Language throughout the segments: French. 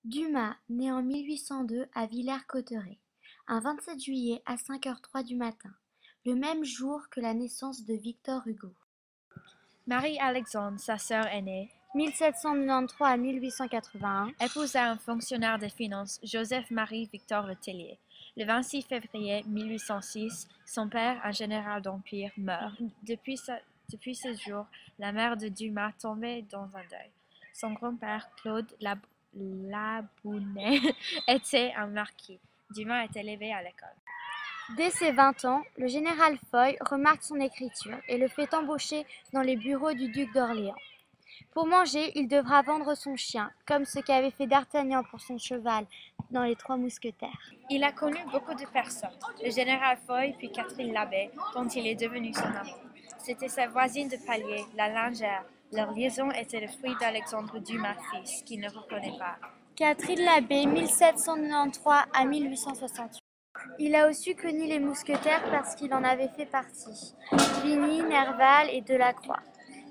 Dumas naît en 1802 à Villers-Cotterêts, un 27 juillet à 5h03 du matin, le même jour que la naissance de Victor Hugo. Marie-Alexandre, sa sœur aînée, 1793 à 1881, épousa un fonctionnaire des finances, Joseph-Marie Victor Le Tellier. Le 26 février 1806, son père, un général d'Empire, meurt. Depuis ce jour, la mère de Dumas tombait dans un deuil. Son grand-père, Claude Labounay, était un marquis. Dumas est élevé à l'école. Dès ses 20 ans, le général Foy remarque son écriture et le fait embaucher dans les bureaux du duc d'Orléans. Pour manger, il devra vendre son chien, comme ce qu'avait fait D'Artagnan pour son cheval dans Les Trois Mousquetaires. Il a connu beaucoup de personnes, le général Foy puis Catherine Labbé, dont il est devenu son amant. C'était sa voisine de palier, la lingère. Leur liaison était le fruit d'Alexandre Dumas fils, qu'il ne reconnaît pas. Catherine Labbé, 1793 à 1868. Il a aussi connu les mousquetaires parce qu'il en avait fait partie. Ligny, Nerval et Delacroix.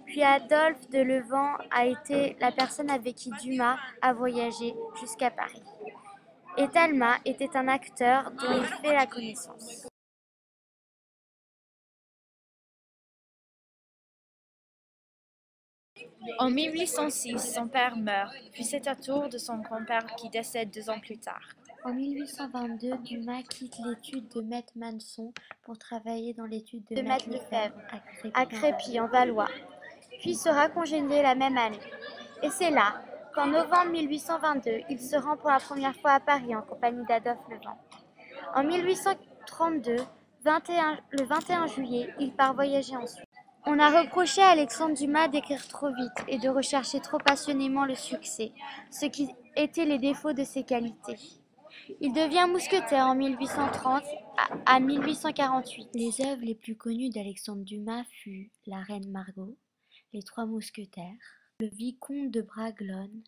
Puis Adolphe de Levant a été la personne avec qui Dumas a voyagé jusqu'à Paris. Et Talma était un acteur dont il fait la connaissance. En 1806, son père meurt, puis c'est à tour de son grand-père qui décède 2 ans plus tard. En 1822, Dumas quitte l'étude de Maître Manson pour travailler dans l'étude de Maître Lefebvre à Crépy, en Valois, puis sera congédié la même année. Et c'est là qu'en novembre 1822, il se rend pour la première fois à Paris en compagnie d'Adolphe Levant. En 1832, le 21 juillet, il part voyager en Suisse. On a reproché à Alexandre Dumas d'écrire trop vite et de rechercher trop passionnément le succès, ce qui étaient les défauts de ses qualités. Il devient mousquetaire en 1830 à 1848. Les œuvres les plus connues d'Alexandre Dumas furent La Reine Margot, Les Trois Mousquetaires, Le Vicomte de Bragelonne,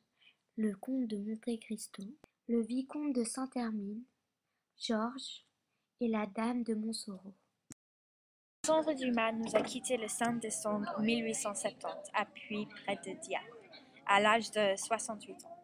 Le Comte de Monte-Cristo, Le Vicomte de Saint-Hermine, Georges et La Dame de Montsoreau. Alexandre Dumas nous a quittés le 5 décembre 1870 à Puy, près de Dieppe, à l'âge de 68 ans.